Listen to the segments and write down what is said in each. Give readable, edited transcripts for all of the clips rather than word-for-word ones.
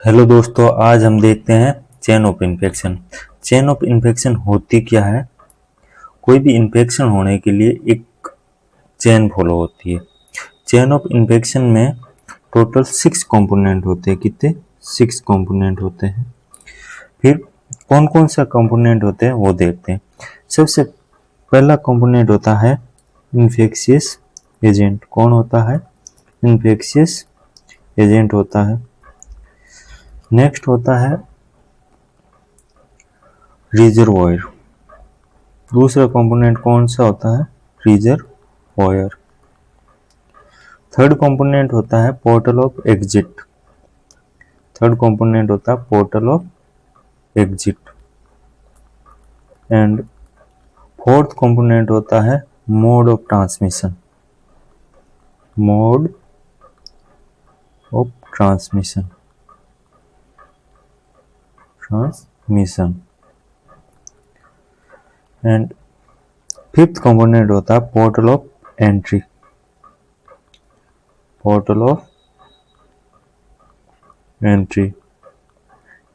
Hello दोस्तों, आज हम देखते हैं chain of infection. Chain of infection होती क्या है? कोई भी इन्फेक्शन होने के लिए एक चेन फॉलो होती है। चेन ऑफ इन्फेक्शन में टोटल 6 कंपोनेंट होते हैं। कितने? 6 कंपोनेंट होते हैं। फिर कौन कौन सा कंपोनेंट होते हैं वो देखते हैं। सबसे पहला कंपोनेंट होता है इन्फेक्शियस एजेंट। कौन होता है? इन्फेक्शियस एजेंट होता है। नेक्स्ट होता है रिजर्वॉयर। दूसरा कंपोनेंट कौन सा होता है? रिजर्वॉयर। थर्ड कंपोनेंट होता है portal of exit. Third component होता है portal of exit. And fourth component होता है mode of transmission. Mode of transmission. And fifth component होता है portal of entry. Portal of entry.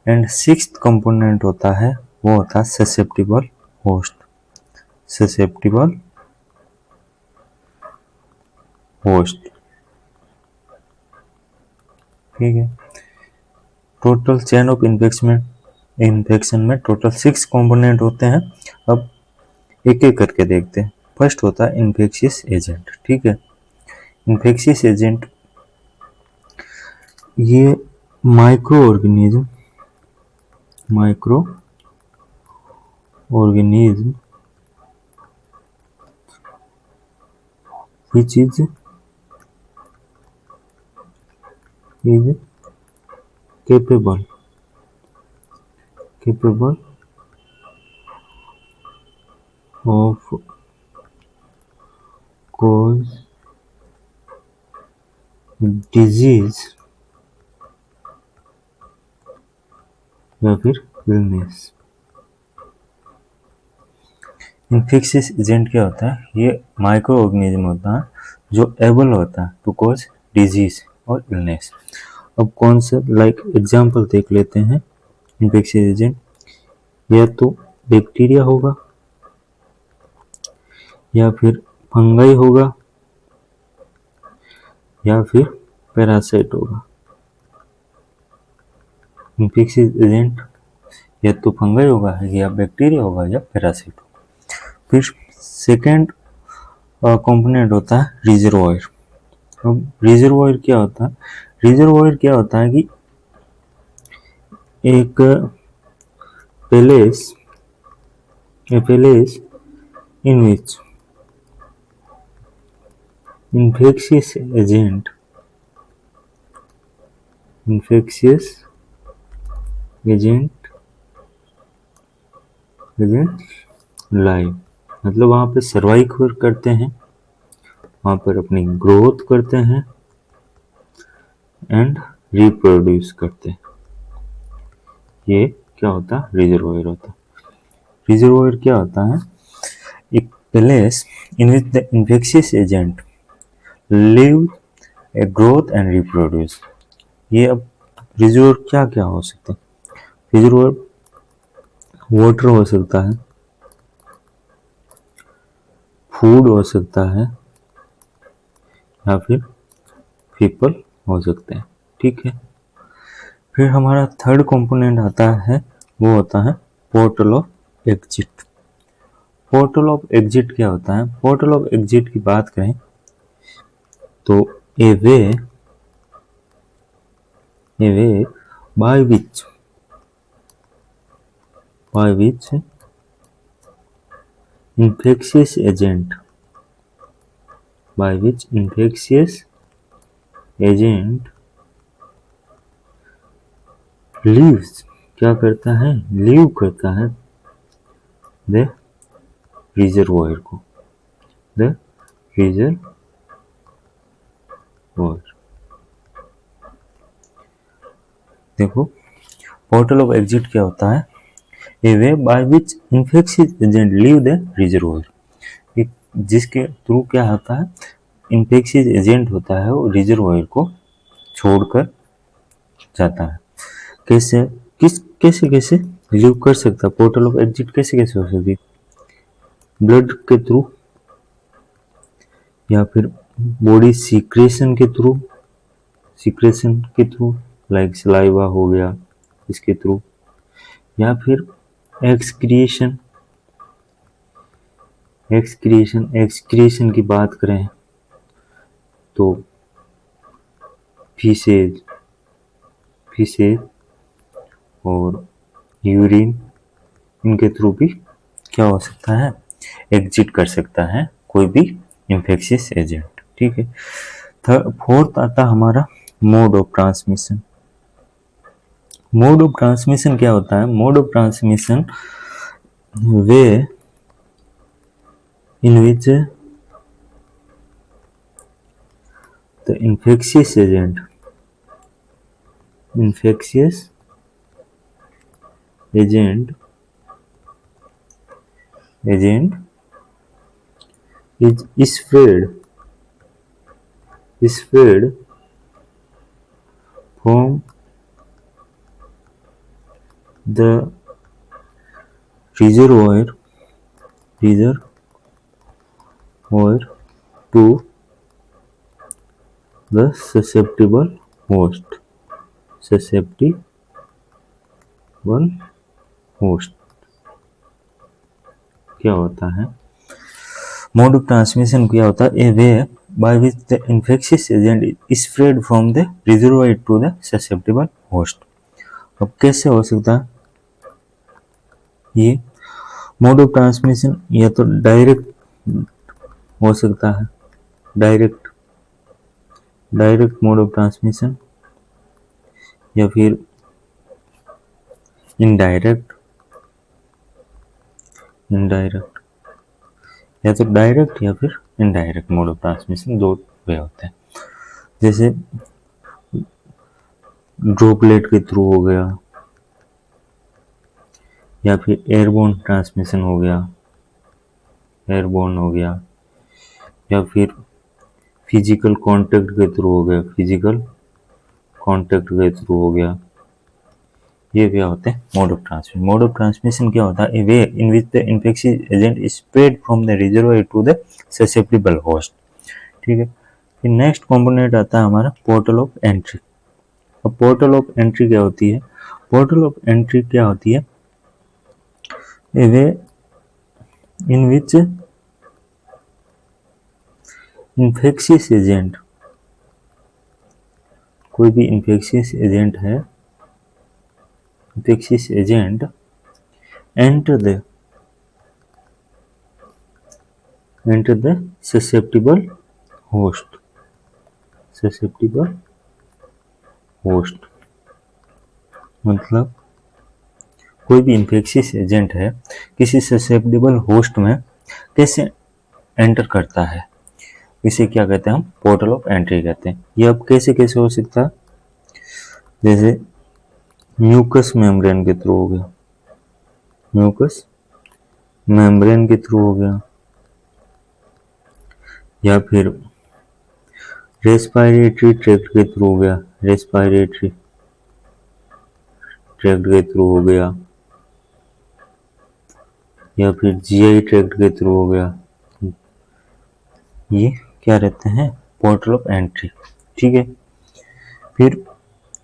And sixth component होता है वो होता है ससेप्टिबल होस्ट। Susceptible host. ठीक है। टोटल चेन ऑफ इन्फेक्शन में टोटल 6 कंपोनेंट होते हैं। अब एक एक करके देखते हैं। फर्स्ट होता है इन्फेक्शियस एजेंट। ठीक है। इन्फेक्शियस एजेंट ये micro organism which is capable of cause disease या फिर इलनेस। इन्फेक्शियस एजेंट क्या होता है? ये माइक्रो ऑर्गेनिज्म होता है जो एबल होता है टू कॉज डिजीज और इलनेस। अब कौन सा एग्जांपल देख लेते हैं। इन्फेक्शियस एजेंट या तो बैक्टीरिया होगा या फिर फंगाई होगा या फिर पैरासाइट होगा। इन्फेक्शियस एजेंट या तो फंगाई होगा या बैक्टीरिया होगा या पैरासाइट होगा। फिर सेकेंड कंपोनेंट होता है रिजर्वॉयर। अब रिजर्वॉयर क्या होता है? रिजर्वॉयर क्या होता है कि एक place in which infectious agent live, मतलब वहां पे सर्वाइव करते हैं, वहां पर अपनी ग्रोथ करते हैं एंड रिप्रोड्यूस करते हैं। ये क्या होता है? रिजर्वॉयर होता है। रिजर्वॉयर क्या होता है? एक place in which the infectious agent live a growth and reproduce. ये अब रिजर्वॉयर क्या क्या हो सकता है? रिजर्वॉयर वाटर हो सकता है, फूड हो सकता है या फिर पीपल हो सकते हैं। ठीक है। फिर हमारा थर्ड कंपोनेंट आता है वो होता है portal of exit. Portal of exit क्या होता है? पोर्टल ऑफ एग्जिट की बात करें तो ए वे by which infectious agent lives, क्या करता है? लीव करता है द रिजर्वॉयर को। The reservoir. देखो पोर्टल ऑफ एग्जिट क्या होता है? A way by which infectious agent leave the reservoir. जिसके थ्रू क्या होता है? इन्फेक्शियस एजेंट होता है वो रिजर्वॉयर को छोड़कर जाता है। कैसे कैसे कैसे लीव कर सकता है, पोर्टल ऑफ एग्जिट कैसे कैसे हो सकती है, ब्लड के थ्रू या फिर बॉडी सीक्रेशन के थ्रू लाइक सलाइवा हो गया इसके थ्रू, या फिर एक्सक्रिएशन की बात करें तो फीसेज और यूरिन, इनके थ्रू भी क्या हो सकता है, एग्जिट कर सकता है कोई भी इंफेक्शियस एजेंट। ठीक है। फोर्थ आता हमारा mode of transmission. Mode of transmission क्या होता है, mode of transmission way in which the infectious agent is spread from the reservoir to the susceptible host। क्या होता है, मोड ऑफ ट्रांसमिशन क्या होता है, a way by which the infectious agent is spread from the reservoir to the susceptible host. अब कैसे हो सकता है ये मोड ऑफ ट्रांसमिशन, या तो डायरेक्ट हो सकता है, डायरेक्ट मोड ऑफ ट्रांसमिशन, या फिर इनडायरेक्ट, या तो डायरेक्ट या फिर इनडायरेक्ट मोड ऑफ ट्रांसमिशन, दो वे होते हैं। जैसे ड्रॉपलेट के थ्रू हो गया, या फिर एयरबोर्न ट्रांसमिशन हो गया, या फिर फिजिकल कांटेक्ट के थ्रू हो गया, ये क्या होते हैं mode of transmission. Mode of transmission क्या होता है, a way in which the infectious agent is spread from the reservoir to the susceptible host. ठीक है। फिर नेक्स्ट कंपोनेंट आता है हमारा पोर्टल ऑफ एंट्री। अब पोर्टल ऑफ एंट्री क्या होती है, a way in which infectious agent, कोई भी इन्फेक्शियस एजेंट है, infectious agent enter the susceptible host। मतलब कोई भी इन्फेक्शियस एजेंट है किसी ससेप्टेबल होस्ट में कैसे एंटर करता है, इसे क्या कहते हैं हम, पोर्टल ऑफ एंट्री कहते हैं। ये अब कैसे कैसे हो सकता है, जैसे म्यूकस मेम्ब्रेन के थ्रू हो गया, या फिर रेस्पिरेटरी ट्रैक्ट के थ्रू हो गया, या फिर जीआई ट्रैक्ट के थ्रू हो गया। ये क्या रहते हैं, पोर्टल ऑफ एंट्री। ठीक है। फिर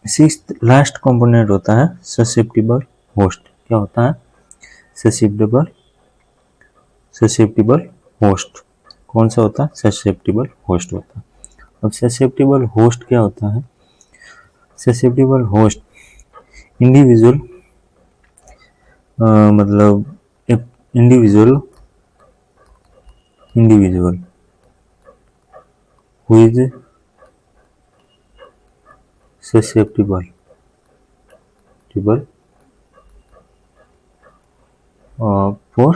सिक्स्थ लास्ट कंपोनेंट होता है ससेप्टेबल होस्ट। क्या होता है, ससेप्टेबल होस्ट। कौन सा होता है, ससेप्टेबल होस्ट होता है। अब ससेप्टेबल होस्ट क्या होता है, ससेप्टेबल होस्ट इंडिविजुअल, मतलब एक individual who is susceptible for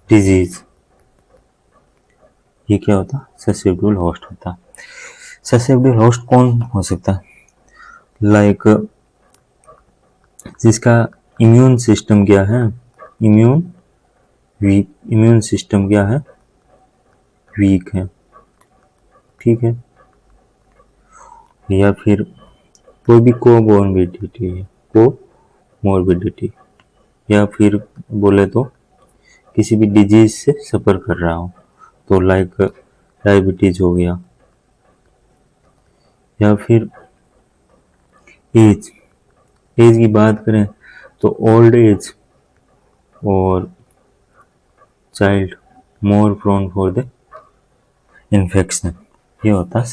disease। ये क्या होता है, ससेप्टेबल होस्ट होता है। ससेप्टेबल होस्ट कौन हो सकता है, लाइक जिसका इम्यून सिस्टम क्या है, इम्यून सिस्टम क्या है, वीक है। ठीक है। या फिर कोई भी कोमोर्बिडिटी है, को मोर्बिडिटी, या फिर बोले तो किसी भी डिजीज से सफ़र कर रहा हो, तो लाइक डायबिटीज हो गया, या फिर एज की बात करें तो ओल्ड एज और child more prone for the infection, ये होता है